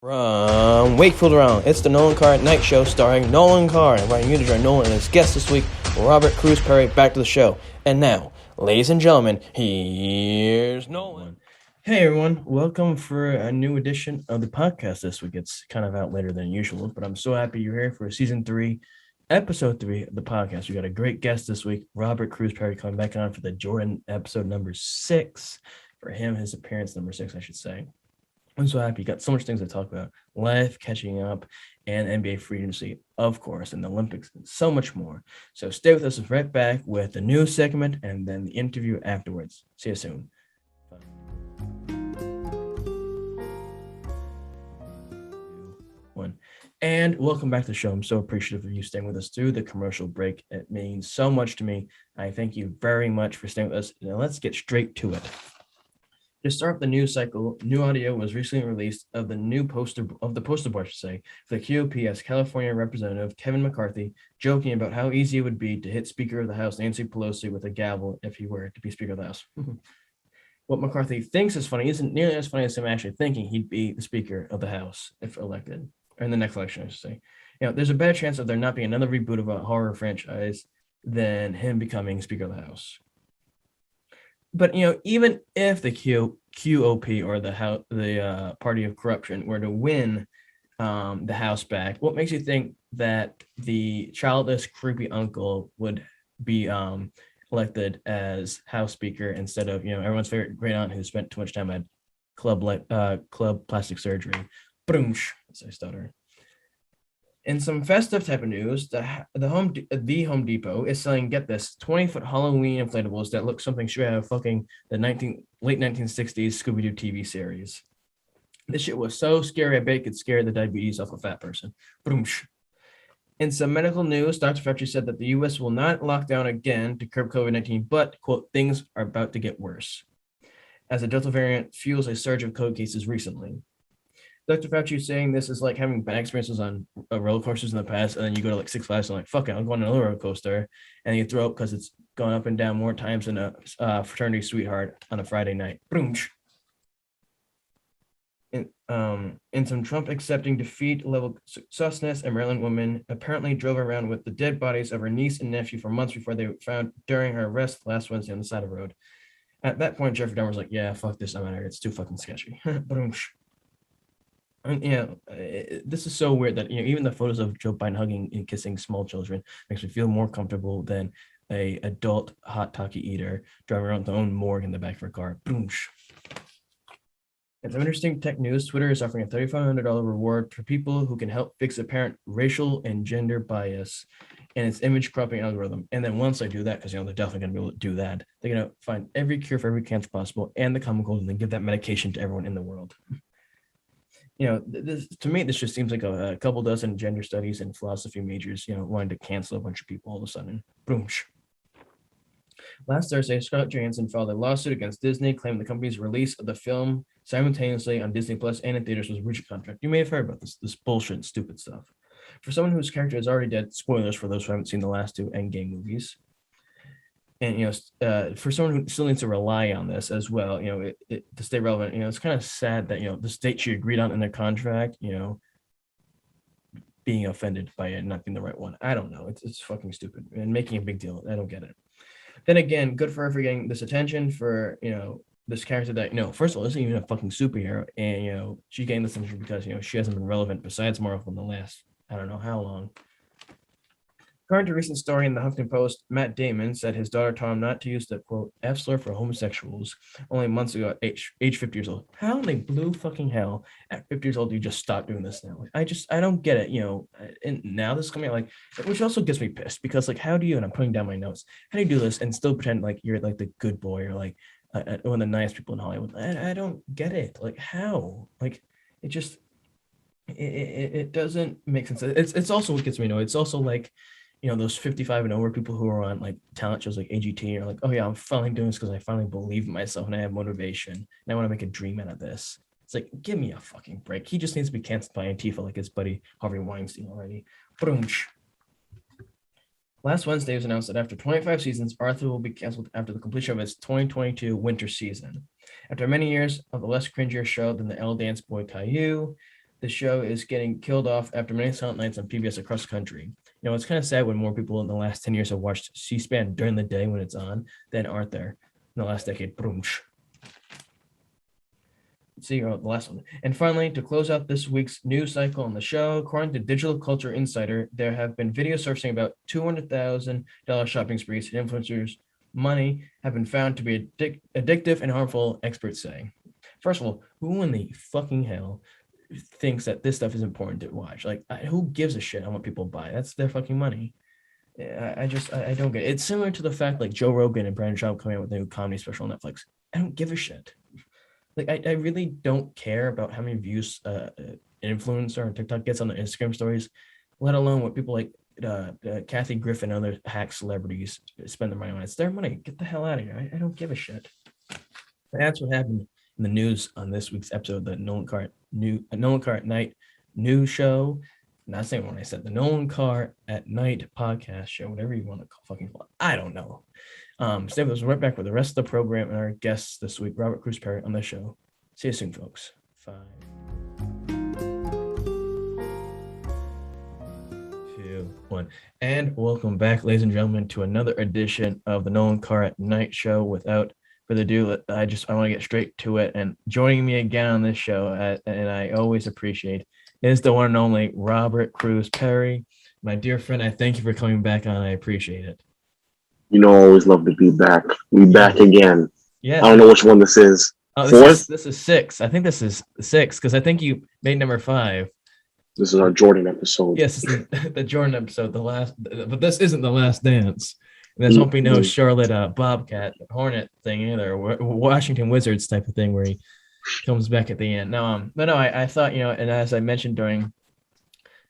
From Wakefield around, it's the Nolan Carr Night Show starring Nolan Carr, inviting you to join Nolan and his guest this week, Robert Cruz. Back to the show. And now, ladies and gentlemen, here's Nolan. Hey everyone, welcome for a new edition of the podcast this week. It's kind of out later than usual, but I'm so happy you're here for season 3, episode 3 of the podcast. We got a great guest this week, Robert Cruz coming back on for the Jordan episode number 6. For him, his appearance number 6, I should say. I'm so happy. Got so much things to talk about. Life, catching up, and NBA free agency, of course, and the Olympics, and so much more. So stay with us right back with the news segment and then the interview afterwards. See you soon. And welcome back to the show. I'm so appreciative of you staying with us through the commercial break. It means so much to me. I thank you very much for staying with us. Now let's get straight to it. To start the news cycle, new audio was recently released of the poster board, I should say, for the QOP as California Representative Kevin McCarthy joking about how easy it would be to hit Speaker of the House Nancy Pelosi with a gavel if he were to be Speaker of the House. What McCarthy thinks is funny isn't nearly as funny as him actually thinking he'd be the Speaker of the House if elected, or in the next election, I should say. There's a better chance of there not being another reboot of a horror franchise than him becoming Speaker of the House. But even if the QOP or the Party of Corruption were to win the House back, what makes you think that the childless, creepy uncle would be elected as House Speaker instead of everyone's favorite great aunt who spent too much time at club plastic surgery? Boomsh, as I stutter. In some festive type of news, the Home Depot is selling, get this, 20-foot Halloween inflatables that look something straight out of fucking the late 1960s Scooby-Doo TV series. This shit was so scary, I bet it could scare the diabetes off a fat person. Boomsh. In some medical news, Dr. Fauci said that the U.S. will not lock down again to curb COVID-19, but, quote, things are about to get worse, as the Delta variant fuels a surge of COVID cases recently. Dr. Fauci is saying this is like having bad experiences on roller coasters in the past, and then you go to like Six Flags and like, fuck it, I'm going on another roller coaster, and you throw up because it's gone up and down more times than a fraternity sweetheart on a Friday night. In some Trump accepting defeat level successness, a Maryland woman apparently drove around with the dead bodies of her niece and nephew for months before they were found during her arrest last Wednesday on the side of the road. At that point, Jeffrey Dahmer was like, yeah, fuck this, I'm out of here. It's too fucking sketchy. And this is so weird that even the photos of Joe Biden hugging and kissing small children makes me feel more comfortable than a adult hot Taki eater driving around with their own morgue in the back of her car. Boom. And some interesting tech news. Twitter is offering a $3,500 reward for people who can help fix apparent racial and gender bias in its image cropping algorithm. And then once they do that, because they're definitely going to be able to do that, they're going to find every cure for every cancer possible and the common cold, and then give that medication to everyone in the world. This, to me, this just seems like a couple dozen gender studies and philosophy majors, wanting to cancel a bunch of people all of a sudden. Boom. Last Thursday, Scarlett Johansson filed a lawsuit against Disney, claiming the company's release of the film simultaneously on Disney Plus and in theaters was a breach of contract. You may have heard about this bullshit and stupid stuff. For someone whose character is already dead, spoilers for those who haven't seen the last 2 Endgame movies, and for someone who still needs to rely on this as well, to stay relevant, it's kind of sad that the state she agreed on in their contract, being offended by it not being the right one. I don't know. It's fucking stupid and making a big deal. I don't get it. Then again, good for her for getting this attention for this character that first of all isn't even a fucking superhero, and she's getting this attention because she hasn't been relevant besides Marvel in the last I don't know how long. According to a recent story in the Huffington Post, Matt Damon said his daughter taught him not to use the, quote, F slur for homosexuals only months ago at age 50 years old. How in the blue fucking hell at 50 years old do you just stop doing this now? I don't get it, and now this is coming out which also gets me pissed because how do you, and I'm putting down my notes, how do you do this and still pretend like you're like the good boy or like one of the nice people in Hollywood? I don't get it. How? It just, it doesn't make sense. It's also what gets me annoyed. It's also those 55 and over people who are on talent shows like AGT are like, oh yeah, I'm finally doing this because I finally believe in myself and I have motivation and I want to make a dream out of this. It's like, give me a fucking break. He just needs to be canceled by Antifa like his buddy Harvey Weinstein already. Boom. Last Wednesday, it was announced that after 25 seasons, Arthur will be canceled after the completion of its 2022 winter season. After many years of a less cringier show than the L Dance Boy Caillou, the show is getting killed off after many silent nights on PBS across the country. It's kind of sad when more people in the last 10 years have watched C-SPAN during the day when it's on than aren't there in the last decade. See the last one. And finally, to close out this week's news cycle on the show, according to Digital Culture Insider, there have been videos surfacing about $200,000 shopping sprees and influencers' money have been found to be addictive and harmful, experts say. First of all, who in the fucking hell thinks that this stuff is important to watch? Like, who gives a shit on what people buy? That's their fucking money. I don't get it. It's similar to the fact like Joe Rogan and Brandon Schaub coming out with a new comedy special on Netflix. I don't give a shit. Like, I really don't care about how many views influencer on TikTok gets on the Instagram stories, let alone what people like Kathy Griffin and other hack celebrities spend their money on. It's their money. Get the hell out of here. I don't give a shit. That's what happened in the news on this week's episode, the Nolan Carr at Night news show. Not saying what I said, the Nolan Carr at Night podcast show, whatever you want to call fucking. I don't know. Stay with us. Right back with the rest of the program and our guests this week, Robert Cruz on the show. See you soon, folks. 5, 2, 1. And welcome back, ladies and gentlemen, to another edition of the Nolan Carr at Night show. Without further ado, I want to get straight to it. And joining me again on this show, and I always appreciate, is the one and only Robert Cruz Perry. My dear friend, I thank you for coming back on. I appreciate it. I always love to be back. We back again. Yeah. I don't know which one this is. Oh, Fourth? This is 6. I think this is 6 because I think you made number 5. This is our Jordan episode. Yes, the Jordan episode, but this isn't the last dance. And there won't be no Charlotte Bobcat Hornet thing either, Washington Wizards type of thing where he comes back at the end. I thought, and as I mentioned during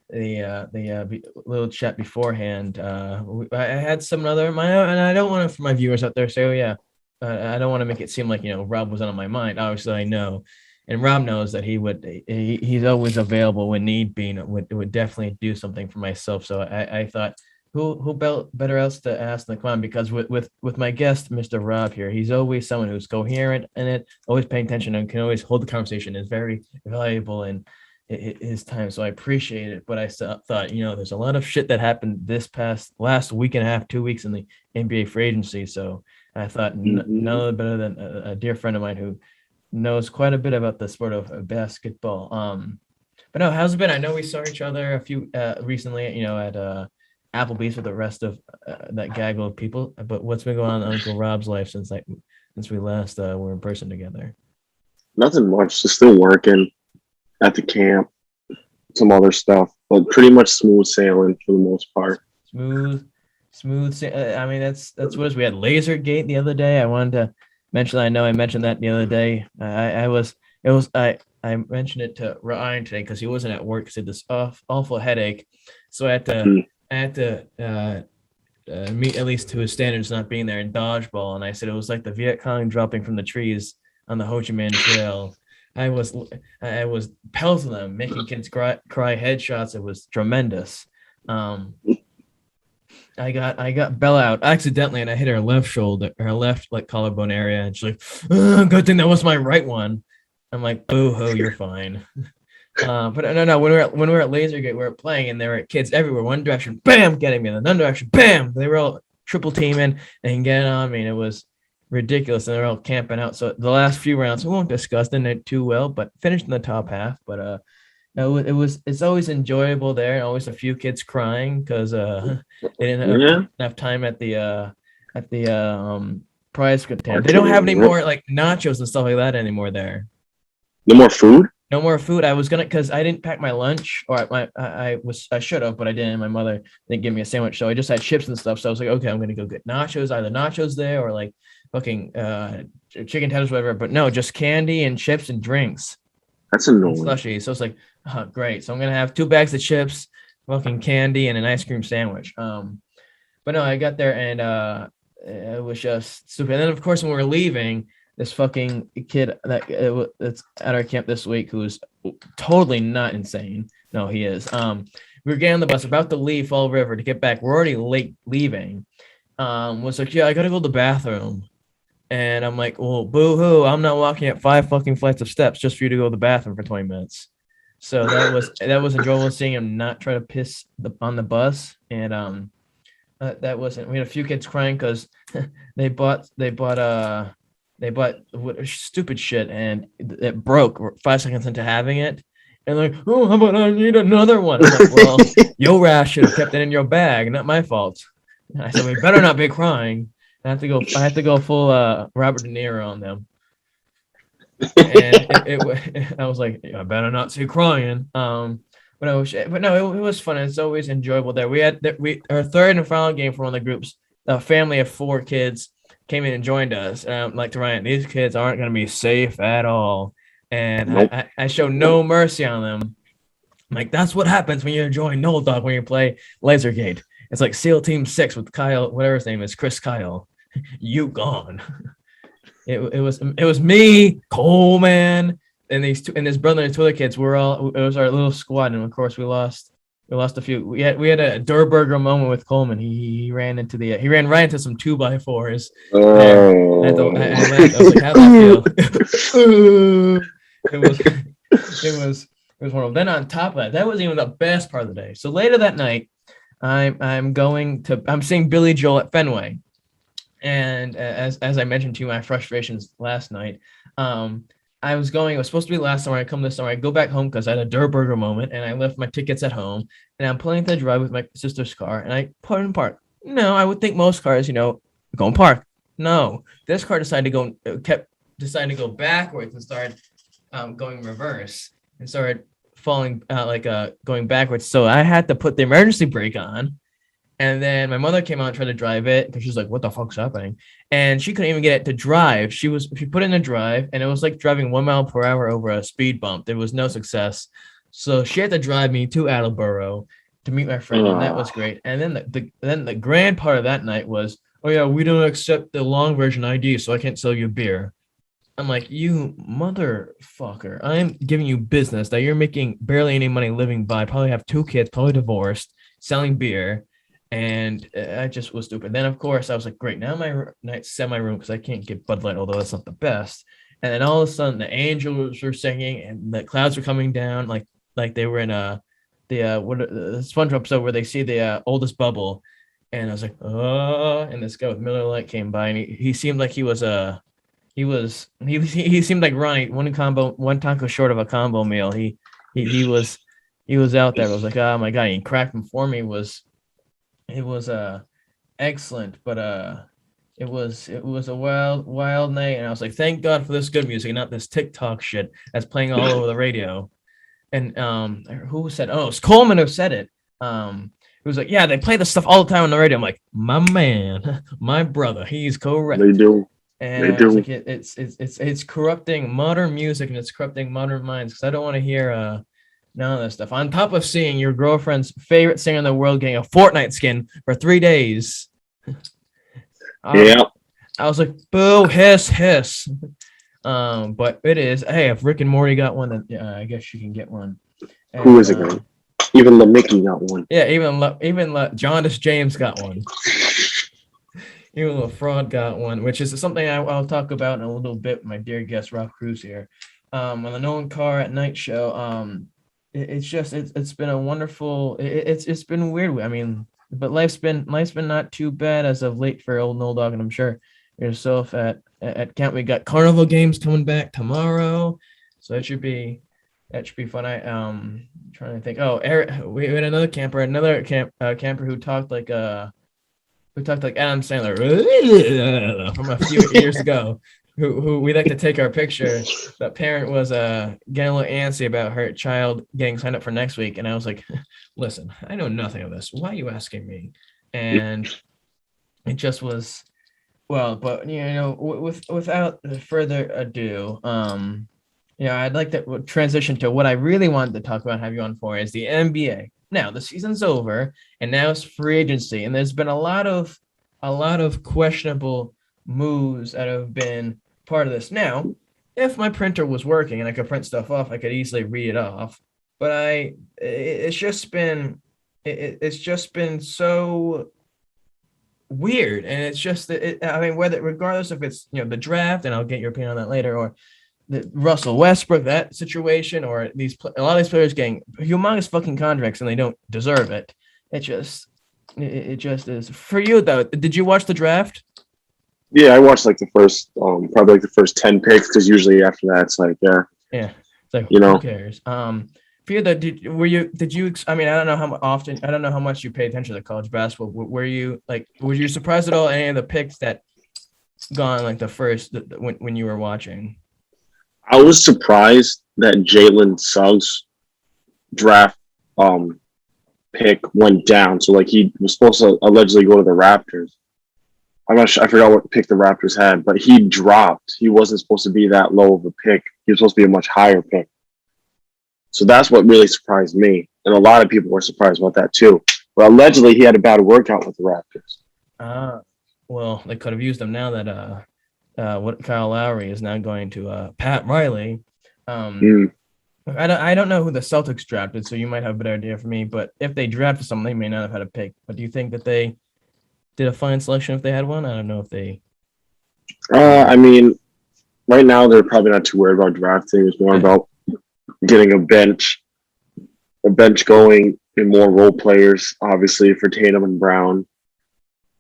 the little chat beforehand, I had some other and I don't want to, for my viewers out there, say, oh yeah, I don't want to make it seem like Rob wasn't on my mind. Obviously I know, and Rob knows that he's always available when need be, and would definitely do something for myself. So I thought, who better else to ask than come on, because with my guest, Mr. Rob here, he's always someone who's coherent and always paying attention and can always hold the conversation, is very valuable in his time. So I appreciate it. But I thought, there's a lot of shit that happened last week and a half, 2 weeks in the NBA free agency. So I thought none better than a dear friend of mine who knows quite a bit about the sport of basketball. But no, how's it been? I know we saw each other a few recently, at Applebee's with the rest of that gaggle of people. But what's been going on in Uncle Rob's life since we last were in person together? Nothing much. Just still working at the camp, some other stuff, but pretty much smooth sailing for the most part. Smooth. I mean, that's what it is. We had Lasergate the other day. I wanted to mention. I know I mentioned that the other day. I mentioned it to Ryan today because he wasn't at work because he had this awful headache. So I had to meet at least to his standards, not being there in dodgeball. And I said it was like the Viet Cong dropping from the trees on the Ho Chi Minh Trail. I was pelting them, making kids cry headshots. It was tremendous. I got Bella out accidentally, and I hit her left shoulder, her left collarbone area, and she's like, oh, "Good thing that was my right one." I'm like, "Boo hoo, you're fine." But no. When we were at Lasergate, we were playing, and there were kids everywhere. One direction, bam, getting me. In another direction, bam. They were all triple teaming and getting on me, and it was ridiculous. And they're all camping out. So the last few rounds, we won't discuss them too well, but finished in the top half. But it's always enjoyable there, and always a few kids crying because they didn't have enough time at the prize container. They don't have any more like nachos and stuff like that anymore there. No more food? No more food. I was gonna, because I didn't pack my lunch, or I should have, but I didn't. My mother didn't give me a sandwich, so I just had chips and stuff. So I was like, okay, I'm gonna go get nachos, either nachos there or like fucking chicken tenders, whatever. But no, just candy and chips and drinks. That's annoying. Slushy. So it's like, oh, great. So I'm gonna have 2 bags of chips, fucking candy, and an ice cream sandwich. But no, I got there and it was just stupid. And then of course when we were leaving, this fucking kid that's at our camp this week, who's totally not insane. No, he is. We were getting on the bus, about to leave Fall River to get back. We're already late leaving. Was like, yeah, I gotta go to the bathroom. And I'm like, well, boo-hoo, I'm not walking up 5 fucking flights of steps just for you to go to the bathroom for 20 minutes. So that was enjoyable seeing him not try to piss on the bus, and that wasn't. We had a few kids crying because they bought stupid shit and it broke 5 seconds into having it. And like, oh, how about I need another one? I'm like, well, your ass should have kept it in your bag, not my fault. And I said, we better not be crying. I have to go full Robert De Niro on them. And I was like, I better not say crying. But no, it was fun. It's always enjoyable there. Our third and final game for one of the groups. A family of 4 kids came in and joined us. And I'm like to Ryan, these kids aren't going to be safe at all. And Nope. I showed no mercy on them. I'm like, that's what happens when you join Null Dog when you play Lasergate. It's like SEAL Team 6 with Kyle, whatever his name is, Chris Kyle. You gone. It was me, Coleman, and his brother and 2 other kids. It was our little squad, and of course we lost a few. We had a Durburger moment with Coleman. He ran right into some 2x4s. Oh. I laughed. I was like, how'd that feel? It was horrible. Then on top of that wasn't even the best part of the day. So later that night, I'm seeing Billy Joel at Fenway. And as I mentioned to you, my frustrations last night, it was supposed to be last summer. I come this summer, I go back home because I had a Durburger moment and I left my tickets at home and I'm planning to drive with my sister's car and I put it in park. No, I would think most cars, go in park. No, this car decided to go backwards and started going reverse and started falling going backwards. So I had to put the emergency brake on. And then my mother came out and tried to drive it because she's like, what the fuck's happening? And she couldn't even get it to drive. She put it in a drive and it was like driving 1 mile per hour over a speed bump. There was no success. So she had to drive me to Attleboro to meet my friend. And that was great. And then the grand part of that night was, oh yeah, we don't accept the long version ID, so I can't sell you beer. I'm like, you motherfucker. I'm giving you business that you're making barely any money living by. Probably have 2 kids, probably divorced, selling beer. And I just was stupid. Then, of course, I was like, great. Now my night's set my room because I can't get Bud Light, although that's not the best. And then all of a sudden, the angels were singing and the clouds were coming down, like they were in the SpongeBob episode where they see the oldest bubble. And I was like, oh. And this guy with Miller Lite came by, and he seemed like he seemed like Ronnie, one taco short of a combo meal. He was out there. I was like, oh my god, he cracked him for me. It was excellent, but it was a wild night, and I was like, thank God for this good music, not this TikTok shit that's playing all over the radio. And who said? Oh, it's Coleman who said it. It was like, yeah, they play this stuff all the time on the radio. I'm like, my man, my brother, he's correct. They do. And they do. Like, it's corrupting modern music and it's corrupting modern minds because I don't want to hear none of that stuff. On top of seeing your girlfriend's favorite singer in the world getting a Fortnite skin for 3 days. Yeah. I was like, boo, hiss. But it is. Hey, if Rick and Morty got one, then I guess you can get one. And, who is it going? Even LaMickey got one. Yeah, even Jaundice James got one. Even a fraud got one, which is something I'll talk about in a little bit with my dear guest Robert Cruz here. On the Nolan Carr at Night show. It's been a wonderful. It's been weird. I mean, but life's been not too bad as of late for old Noel Dog, and I'm sure yourself at camp. We got carnival games coming back tomorrow, so that should be fun. Trying to think. Oh, Eric, we had another camper who talked like Adam Sandler from a few years ago. Who we like to take our picture. That parent was getting a little antsy about her child getting signed up for next week, and I was like, "Listen, I know nothing of this. Why are you asking me?" And it just was, well, but without further ado, I'd like to transition to what I really wanted to talk about and have you on for is the NBA. Now the season's over, and now it's free agency, and there's been a lot of questionable moves that have been part of this. Now, if my printer was working and I could print stuff off, I could easily read it off. But it's just been so weird, and it's just regardless if it's the draft, and I'll get your opinion on that later, or the Russell Westbrook, that situation, or a lot of these players getting humongous fucking contracts and they don't deserve it. It just is. For you though, did you watch the draft? Yeah, I watched like the first, probably like the first 10 picks because usually after that it's like, Yeah, it's like you who know, cares? For you though, did you? I mean, I don't know how often, I don't know how much you pay attention to college basketball. Were you like, were you surprised at all any of the picks that gone like the first when you were watching? I was surprised that Jalen Suggs draft um pick went down. So like he was supposed to allegedly go to the Raptors. I'm not sure. I forgot what pick the Raptors had, but he dropped. He wasn't supposed to be that low of a pick. He was supposed to be a much higher pick. So that's what really surprised me, and a lot of people were surprised about that too. But allegedly, he had a bad workout with the Raptors. Well, they could have used him now that what Kyle Lowry is now going to Pat Riley. Mm. I don't know who the Celtics drafted, so you might have a better idea for me. But if they drafted someone, they may not have had a pick. But do you think that they did a fine selection if they had one? I don't know if they. I mean, right now they're probably not too worried about drafting. It's more about getting a bench going, and more role players, obviously for Tatum and Brown,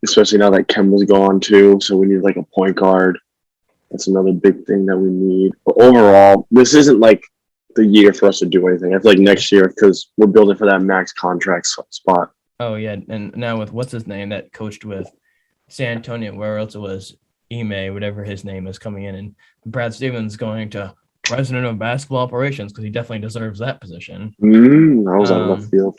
especially now that Kemba's gone too. So we need like a point guard. That's another big thing that we need. But overall, this isn't like the year for us to do anything. I feel like next year because we're building for that max contract spot. Oh yeah, and now with what's his name that coached with San Antonio, where else it was Ime, whatever his name is, coming in, and Brad Stevens going to president of basketball operations because he definitely deserves that position. That was out of left field.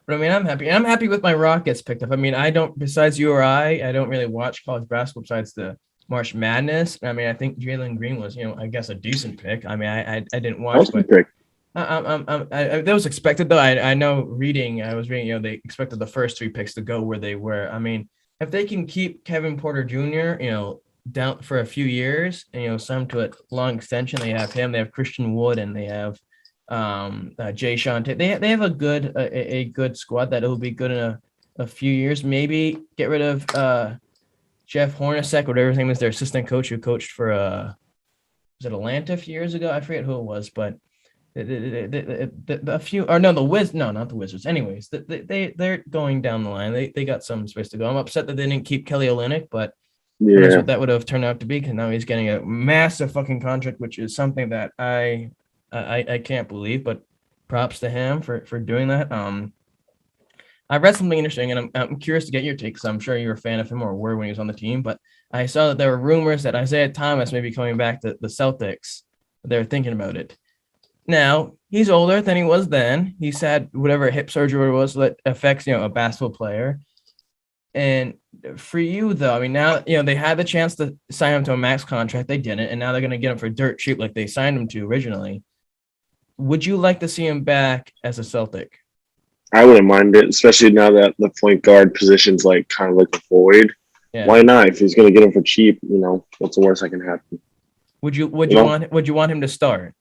But I mean, I'm happy. I'm happy with my Rockets picked up. I mean, I don't, besides you or I don't really watch college basketball besides the March Madness. I mean, I think Jalen Green was, I guess a decent pick. I mean, I didn't watch, but pick. that was expected though. I know I was reading, they expected the first three picks to go where they were. I mean, if they can keep Kevin Porter Jr., down for a few years and, sign to a long extension, they have him, they have Christian Wood, and they have Jay Sean. They have a good squad that will be good in a few years. Maybe get rid of Jeff Hornacek, whatever his name is, their assistant coach who coached for was it Atlanta a few years ago? I forget who it was, but not the Wizards. Anyways, they're going down the line. They got some space to go. I'm upset that they didn't keep Kelly Olynyk, but that's what that would have turned out to be, because now he's getting a massive fucking contract, which is something that I can't believe. But props to him for doing that. I read something interesting, and I'm curious to get your take because I'm sure you're a fan of him or were when he was on the team. But I saw that there were rumors that Isaiah Thomas may be coming back to the Celtics. They're thinking about it. Now, he's older than he was then. He's had whatever hip surgery was that affects, a basketball player. And for you, though, I mean, now, they had the chance to sign him to a max contract. They didn't. And now they're going to get him for dirt cheap like they signed him to originally. Would you like to see him back as a Celtic? I wouldn't mind it, especially now that the point guard position's like kind of like a void. Yeah. Why not? If he's going to get him for cheap, what's the worst that can happen? Would you want him to start?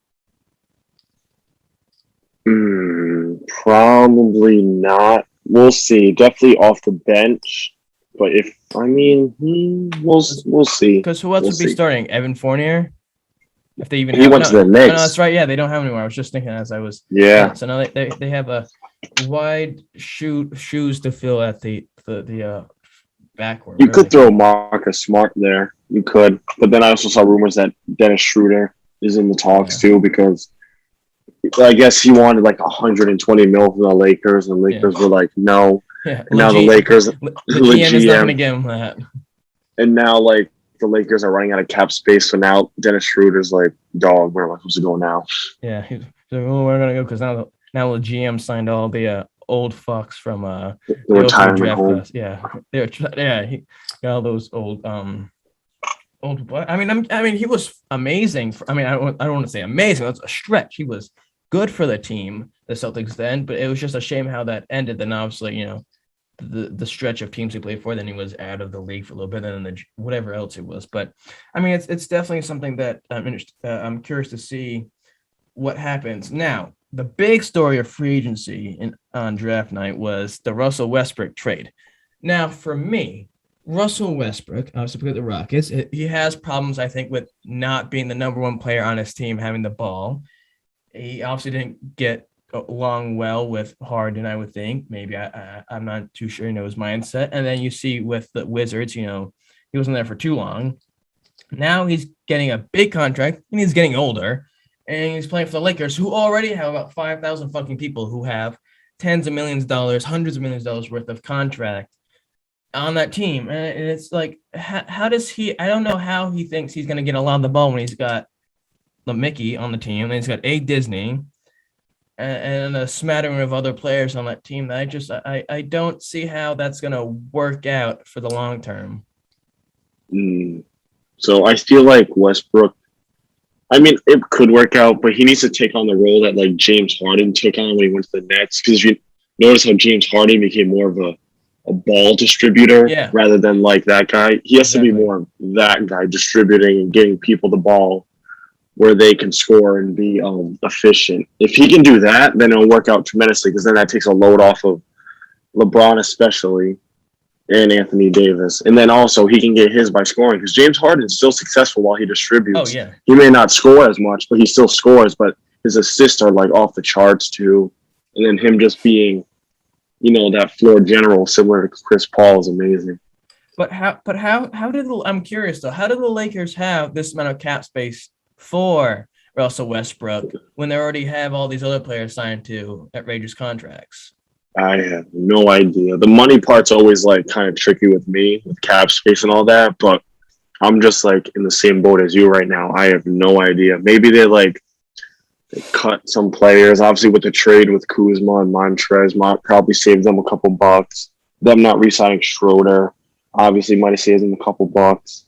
Probably not. We'll see. Definitely off the bench. But we'll see. Because who else would be starting? Evan Fournier? If they even went to the Knicks. No, that's right. Yeah, they don't have anymore. I was just thinking as I was. Yeah. So now they have a wide shoes to fill at the backward. You could throw Marcus Smart there. You could, but then I also saw rumors that Dennis Schroeder is in the talks too, because I guess he wanted like 120 mil from the Lakers, and the Lakers were like, no. Yeah. And now the Lakers, the GM is not going to give him that. And now like the Lakers are running out of cap space, so now Dennis Schroeder's like, dog, where am I supposed to go now? Yeah, he's like, we're going to go because now the GM signed all the old fucks from the retirement home. Class. Yeah, he got all those old. I mean, he was amazing. I don't want to say amazing. That's a stretch. He was good for the team, the Celtics then, but it was just a shame how that ended. Then obviously, the stretch of teams he played for, then he was out of the league for a little bit, and then whatever else it was. But I mean, it's definitely something that I'm curious to see what happens. Now, the big story of free agency on draft night was the Russell Westbrook trade. Now, for me, Russell Westbrook, obviously with the Rockets, he has problems, I think, with not being the number one player on his team, having the ball. He obviously didn't get along well with Harden, I would think. Maybe I'm not too sure, his mindset. And then you see with the Wizards, he wasn't there for too long. Now he's getting a big contract and he's getting older. And he's playing for the Lakers, who already have about 5,000 fucking people who have tens of millions of dollars, hundreds of millions of dollars worth of contract on that team. And it's like, how does he? I don't know how he thinks he's going to get a lot of the ball when he's got the Mickey on the team, and he's got A Disney and a smattering of other players on that team. That I don't see how that's going to work out for the long term. So I feel like Westbrook. I mean, it could work out, but he needs to take on the role that like James Harden took on when he went to the Nets. Because you notice how James Harden became more of a ball distributor rather than like that guy. He has to be more that guy, distributing and getting people the ball where they can score and be efficient. If he can do that, then it'll work out tremendously, because then that takes a load off of LeBron especially and Anthony Davis. And then also he can get his by scoring, because James Harden is still successful while he distributes. Oh, yeah. He may not score as much, but he still scores, but his assists are like off the charts too. And then him just being, that floor general similar to Chris Paul is amazing. I'm curious though, how do the Lakers have this amount of cap space for Russell Westbrook when they already have all these other players signed to outrageous contracts? I have no idea. The money part's always like kind of tricky with me with cap space and all that, but I'm just like in the same boat as you right now. I have no idea. Maybe they cut some players. Obviously with the trade with Kuzma and Montrez, probably saved them a couple bucks. Them not re-signing Schroeder obviously might have saved them a couple bucks.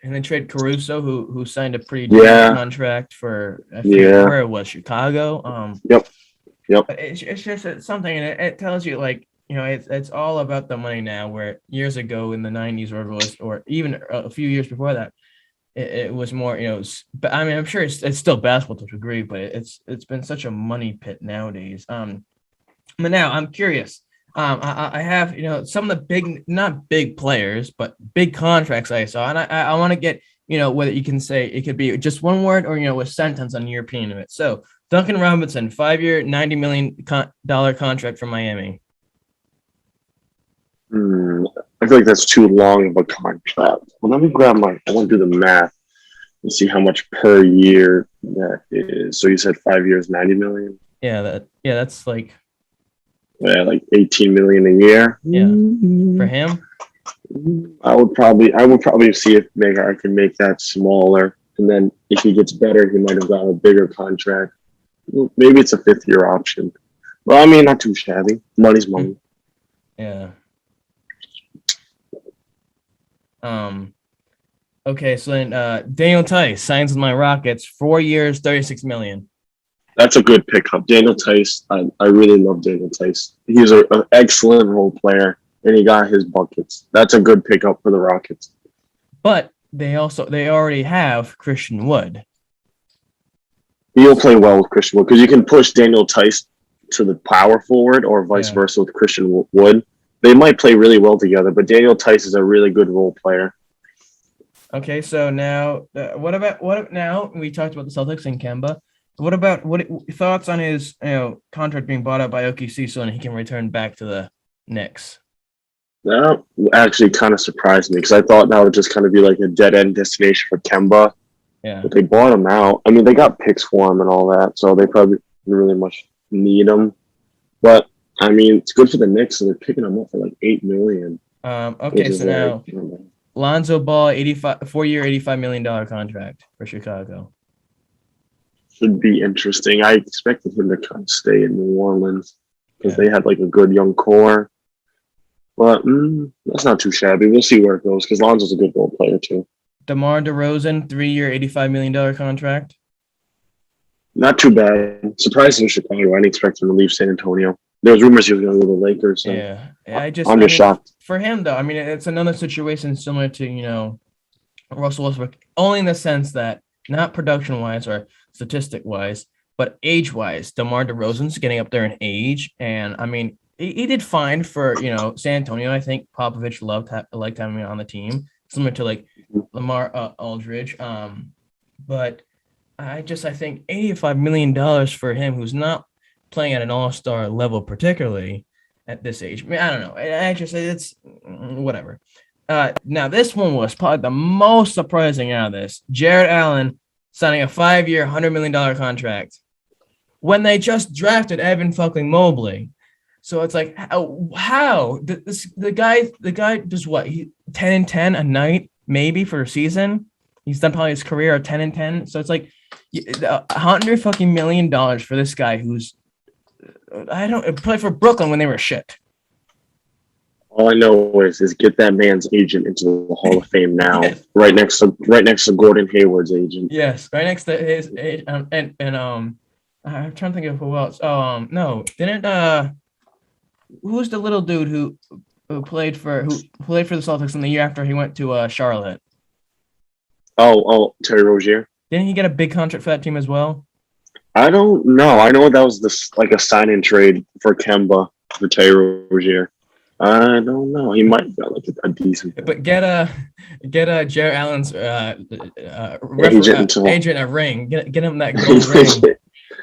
And then trade Caruso, who signed a pretty decent contract for where it was, Chicago. Yep. It's just something, and it tells you it's all about the money now. Where years ago in the 90s or even a few years before that, it was more But I mean, I'm sure it's still basketball to a degree, but it's been such a money pit nowadays. But now I'm curious. I have some of the big, not big players, but big contracts I saw, and I want to get whether you can say it could be just one word or a sentence on your opinion of it. So Duncan Robinson, 5-year, $90 million contract from Miami. I feel like that's too long of a contract. Well, let me grab I want to do the math and see how much per year that is. So you said 5 years, 90 million? That's like 18 million a year. Yeah. For him? I would probably see if I can make that smaller. And then if he gets better, he might have got a bigger contract. Maybe it's a 5th-year option. Well, I mean, not too shabby. Money's money. Yeah. Okay, so then Daniel Tice signs with my Rockets, 4 years, $36 million. That's a good pickup. Daniel Tice, I really love Daniel Tice. He's an excellent role player, and he got his buckets. That's a good pickup for the Rockets. But they already have Christian Wood. He'll play well with Christian Wood, because you can push Daniel Tice to the power forward or vice versa with Christian Wood. They might play really well together, but Daniel Tice is a really good role player. Okay, so now now we talked about the Celtics and Kemba. What thoughts on his contract being bought out by OKC so he can return back to the Knicks? That actually kind of surprised me, because I thought that would just kind of be like a dead end destination for Kemba. Yeah. But they bought him out. I mean, they got picks for him and all that, so they probably didn't really much need him. But I mean, it's good for the Knicks, so they're picking him up for like $8 million. Okay, so now Lonzo Ball, 4-year, $85 million contract for Chicago. Should be interesting. I expected him to kind of stay in New Orleans because they had like a good young core. But that's not too shabby. We'll see where it goes, because Lonzo's a good role player too. DeMar DeRozan, 3-year, $85 million contract. Not too bad. Surprising Chicago. I didn't expect him to leave San Antonio. There was rumors he was going to go to the Lakers. So I'm just shocked. For him, though, I mean, it's another situation similar to, Russell Westbrook, only in the sense that not production-wise or statistic-wise, but age-wise, DeMar DeRozan's getting up there in age. And, I mean, he did fine for San Antonio. I think Popovich liked having him on the team, similar to like Lamar Aldridge. But I think $85 million for him, who's not playing at an all-star level, particularly at this age. I mean, I don't know. It's whatever. Now this one was probably the most surprising out of this. Jared Allen signing a 5-year, $100 million contract when they just drafted Evan fucking Mobley. So it's like, how the guy does what? He 10-10 a night maybe for a season. He's done probably his career at 10-10. So it's like $100 million for this guy who's played for Brooklyn when they were shit. All I know is get that man's agent into the Hall of Fame now, Yes. right next to Gordon Hayward's agent. Yes, right next to his age. And I'm trying to think of who else. Oh, no, didn't who's the little dude who played for the Celtics in the year after he went to Charlotte? Oh, Terry Rozier. Didn't he get a big contract for that team as well? I don't know. I know that was like a sign-in trade for Kemba for Terry Rozier. I don't know. He might have got like a decent. But get Jared Allen's agent a ring. Get him that gold ring.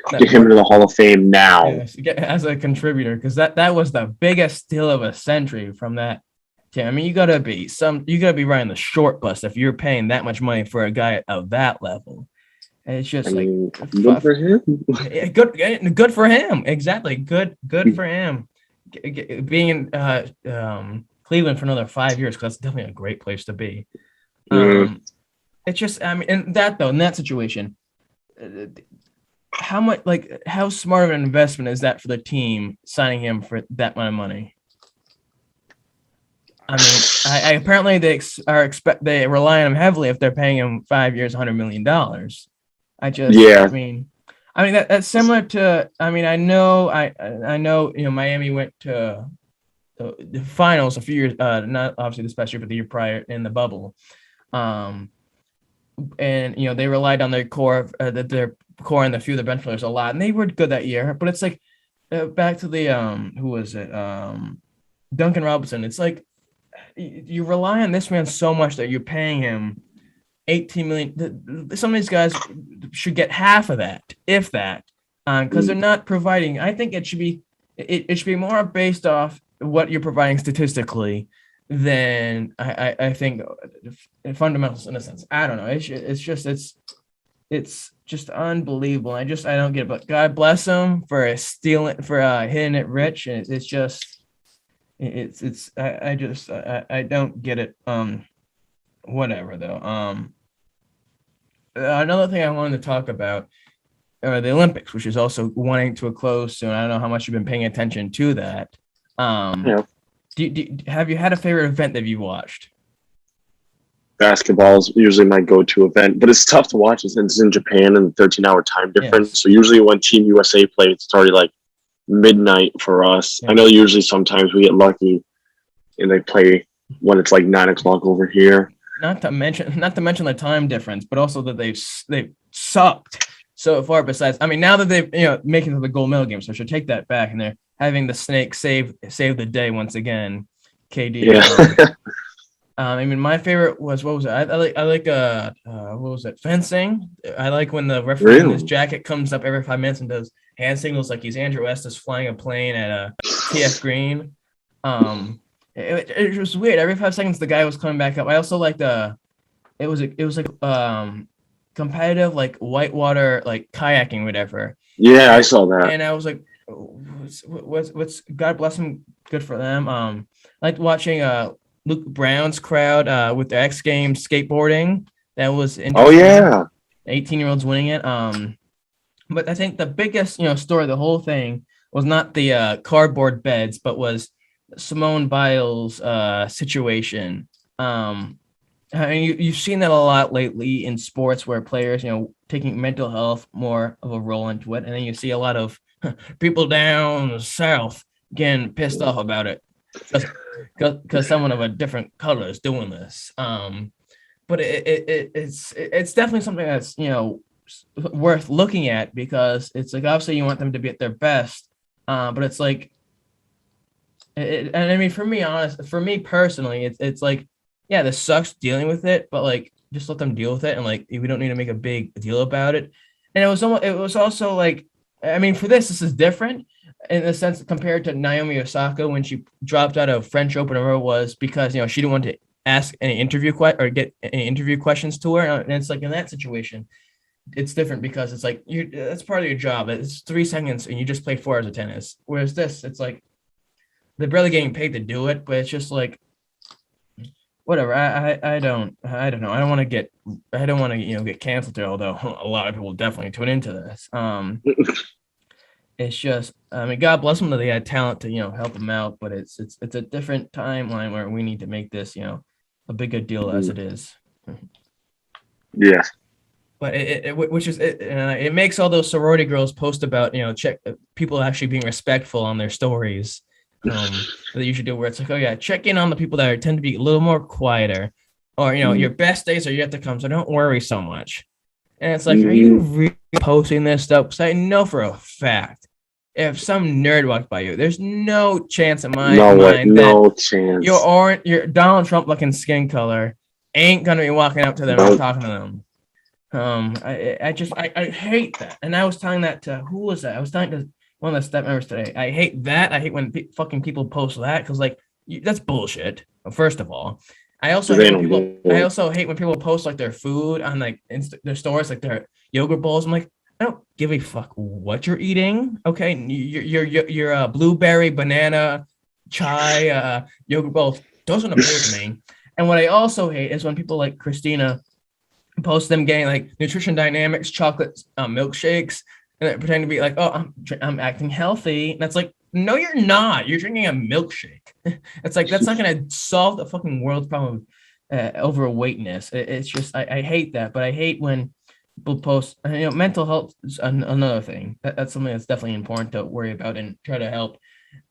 Get him into the Hall of Fame now. Yes, as a contributor, because that was the biggest steal of a century from that team. I mean, you gotta be riding the short bus if you're paying that much money for a guy of that level. And it's just good for him. Good for him. Exactly. Good for him. Being in Cleveland for another 5 years, because that's definitely a great place to be. It's just, I mean, in that situation, how smart of an investment is that for the team signing him for that amount of money? I mean, apparently they rely on him heavily if they're paying him 5 years, $100 million. I mean that's similar to. I mean, I know Miami went to the finals a few years, not obviously this past year, but the year prior in the bubble, and they relied on their core and the few of the bench players a lot, and they were good that year. But it's like back to the who was it? Duncan Robinson. It's like you rely on this man so much that you're paying him $18 million. Some of these guys should get half of that, if that, because they're not providing. I think it should be more based off what you're providing statistically than I think fundamentals in a sense. I don't know. It's just unbelievable. I don't get it. But God bless him for hitting it rich, and I don't get it. Whatever though. Another thing I wanted to talk about are the Olympics, which is also wanting to a close soon. I don't know how much you've been paying attention to that. Yeah. Have you had a favorite event that you've watched? Basketball is usually my go-to event, but it's tough to watch since it's in Japan and the 13-hour time difference. Yes. So usually when Team USA plays, it's already like midnight for us. Yeah. I know usually sometimes we get lucky and they play when it's like 9 o'clock over here. Not to mention the time difference, but also that they've sucked so far. Besides, I mean, now that they've making it to the gold medal game, so I should take that back, and they're having the snake save the day once again. KD. Yeah. I mean, my favorite was what was it? I like what was it? Fencing. I like when the referee in his jacket comes up every 5 minutes and does hand signals like he's Andrew Estes flying a plane at TF Green. It was weird. Every 5 seconds, the guy was coming back up. I also liked it was like competitive like whitewater like kayaking, whatever. Yeah, I saw that. And I was like, what's God bless him, good for them. I liked watching Luke Brown's crowd with the X Games skateboarding. That was interesting. Oh yeah, 18-year-olds winning it. But I think the biggest story of the whole thing was not the cardboard beds, but was Simone Biles' situation. I mean, you've seen that a lot lately in sports where players, taking mental health more of a role into it, and then you see a lot of people down south getting pissed off about it because someone of a different color is doing this. But it's definitely something that's worth looking at, because it's like obviously you want them to be at their best, but it's like And I mean, for me personally, it's like, yeah, this sucks dealing with it, but like, just let them deal with it, and like, we don't need to make a big deal about it. And it was also like, I mean, for this is different in the sense compared to Naomi Osaka when she dropped out of French Open, or was because she didn't want to ask any or get any interview questions to her, and it's like in that situation it's different because it's like that's part of your job. It's 3 seconds and you just play 4 hours of tennis. Whereas this, it's like they're barely getting paid to do it, but it's just like whatever. I don't know. I don't want to get canceled there, although a lot of people definitely tune into this. It's just I mean, God bless them that they had talent to help them out, but it's a different timeline where we need to make this a bigger deal as it is. Yeah. But it makes all those sorority girls post about check people actually being respectful on their stories that you should do, where it's like, oh yeah, check in on the people that tend to be a little more quieter, or your best days are yet to come, so don't worry so much. And it's like, are you really posting this stuff? Because I know for a fact if some nerd walked by you, there's no chance in my mind chance your Donald Trump looking skin color ain't gonna be walking up to them and talking to them. I hate that. And I was telling that to who was that? I was telling to one of the step members today. I hate that. I hate when fucking people post that because that's bullshit. First of all, I also hate when people post like their food on like their stores, like their yogurt bowls. I'm like, I don't give a fuck what you're eating. Okay, your blueberry, banana, chai, yogurt bowls. Those don't appeal to me. And what I also hate is when people like Christina post them getting like Nutrition Dynamics chocolate milkshakes and they pretend to be like, oh, I'm acting healthy. And that's like, no, you're not. You're drinking a milkshake. It's like, that's not going to solve the fucking world's problem of overweightness. It's just, I hate that. But I hate when people post, mental health is another thing. That's something that's definitely important to worry about and try to help.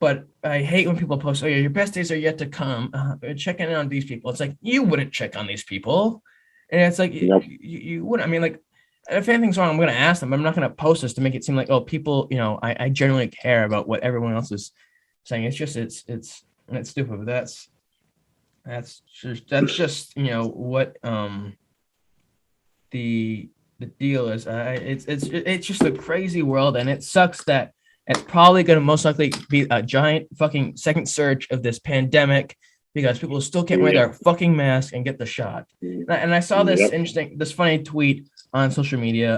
But I hate when people post, oh yeah, your best days are yet to come. Check in on these people. It's like, you wouldn't check on these people. And it's like, you wouldn't. I mean, like, if anything's wrong, I'm going to ask them. I'm not going to post this to make it seem like, oh, people, I genuinely care about what everyone else is saying. It's just, it's stupid. But that's just, what the deal is. It's just a crazy world. And it sucks that it's probably going to most likely be a giant fucking second surge of this pandemic, because people still can't wear their fucking mask and get the shot. And I saw this this funny tweet on social media.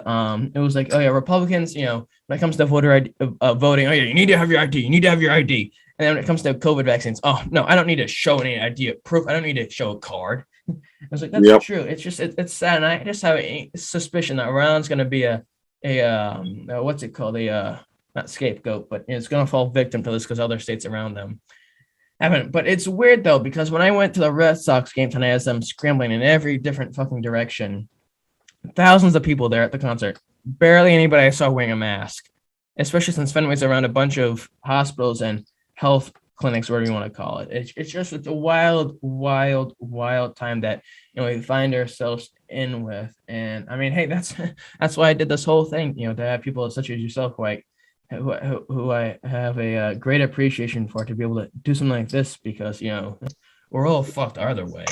It was like, oh yeah, Republicans, when it comes to voter ID, voting, oh yeah, you need to have your ID. You need to have your ID. And then when it comes to COVID vaccines, oh no, I don't need to show any ID proof. I don't need to show a card. I was like, that's true. It's just, it's sad. And I just have a suspicion that Iran's going to be a what's it called? Not scapegoat, but it's going to fall victim to this because other states around them haven't. But it's weird though, because when I went to the Red Sox game tonight, as I'm scrambling in every different fucking direction, thousands of people there at the concert, barely anybody I saw wearing a mask, especially since Fenway's around a bunch of hospitals and health clinics, whatever you want to call it. It's a wild time that we find ourselves in with. And I mean, hey, that's why I did this whole thing, to have people such as yourself who I have a great appreciation for, to be able to do something like this, because we're all fucked either way,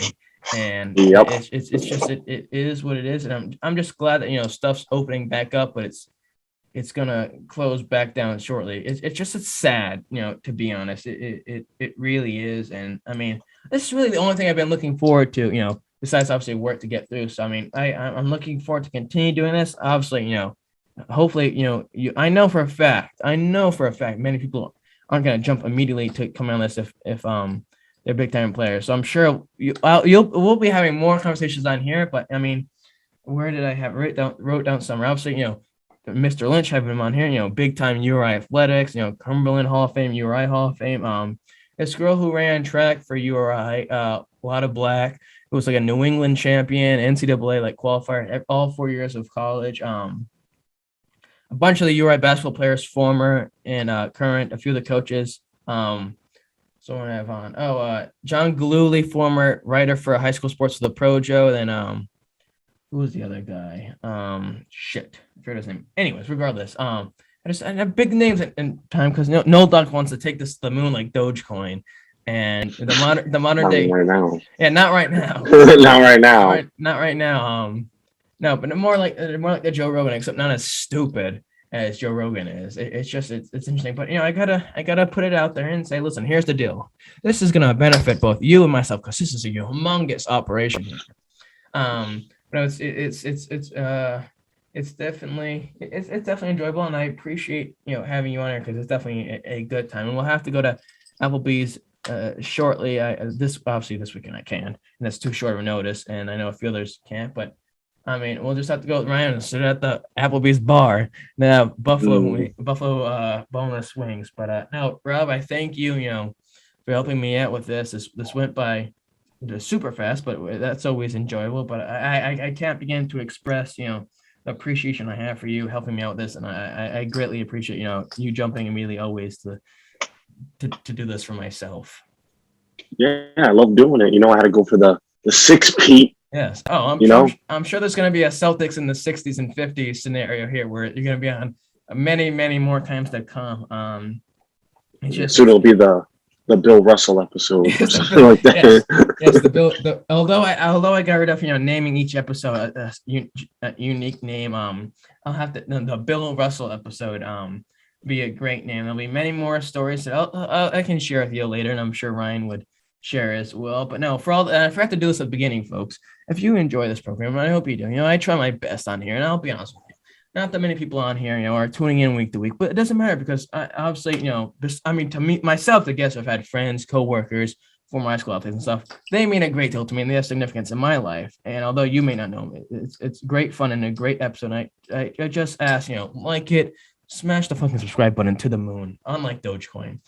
and it's just it is what it is. And I'm just glad that stuff's opening back up, but it's gonna close back down shortly. It's sad, to be honest. It really is. And I mean, this is really the only thing I've been looking forward to, besides obviously work to get through. So I mean, I'm looking forward to continue doing this. Obviously, hopefully, I know for a fact many people aren't going to jump immediately to come on this if they're big time players. So I'm sure we'll be having more conversations on here. But I mean, where did I have wrote down some? Obviously, Mr. Lynch having him on here, big time URI athletics, Cumberland Hall of Fame, URI Hall of Fame. This girl who ran track for URI, a lot of black, who was like a New England champion, NCAA like qualifier all 4 years of college. A bunch of the URI basketball players, former and current, a few of the coaches. So what do I have on? John Galooly, former writer for high school sports for the Projo. Then who was the other guy? I forgot his name. Anyways, regardless, I have big names in time because no Duck wants to take this to the moon like Dogecoin, and the modern Not day. right now. Yeah, not right now. Not right now. Not right now. No, but more like the Joe Rogan, except not as stupid as Joe Rogan is. It's interesting, but I gotta put it out there and say, listen, here's the deal. This is gonna benefit both you and myself because this is a humongous operation here. But it's definitely enjoyable, and I appreciate having you on here because it's definitely a good time, and we'll have to go to Applebee's shortly. This weekend I can, and that's too short of a notice, and I know a few others can't, but I mean we'll just have to go with Ryan and sit at the Applebee's bar and have buffalo boneless wings. But no, Rob, I thank you for helping me out with this. This went by super fast, but that's always enjoyable. But I can't begin to express the appreciation I have for you helping me out with this, and I greatly appreciate you jumping immediately always to do this for myself. Yeah, I love doing it. I had to go for the 6-peat. Yes. Oh, I'm sure there's going to be a Celtics in the 60s and 50s scenario here where you're going to be on many, many more times to come. Soon it'll be the Bill Russell episode or something like that. Yes, although I got rid of naming each episode a unique name. I'll have to the Bill Russell episode be a great name. There'll be many more stories that I can share with you later, and I'm sure Ryan would share as well. But no, I forgot to do this at the beginning, folks. If you enjoy this program, and I hope you do, I try my best on here, and I'll be honest with you. Not that many people on here, are tuning in week to week, but it doesn't matter because obviously, to meet myself, I guess I've had friends, coworkers, former high school athletes and stuff. They mean a great deal to me, and they have significance in my life. And although you may not know me, it's great fun and a great episode. I just ask, like it, smash the fucking subscribe button to the moon, unlike Dogecoin.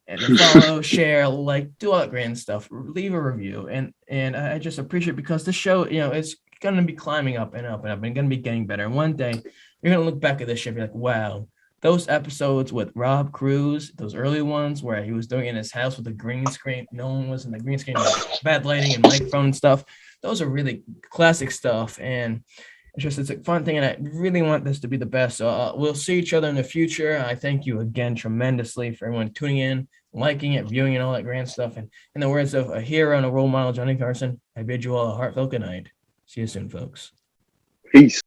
And follow, share, do all that grand stuff. Leave a review, and I just appreciate it because this show, it's gonna be climbing up and up and up, and gonna be getting better. And one day, you're gonna look back at this shit and be like, "Wow, those episodes with Rob Cruz, those early ones where he was doing it in his house with the green screen, no one was in the green screen, bad lighting and microphone and stuff. Those are really classic stuff, and it's a fun thing, and I really want this to be the best. So we'll see each other in the future. I thank you again tremendously for everyone tuning in, liking it, viewing it, all that grand stuff. And in the words of a hero and a role model, Johnny Carson, I bid you all a heartfelt good night. See you soon, folks. Peace.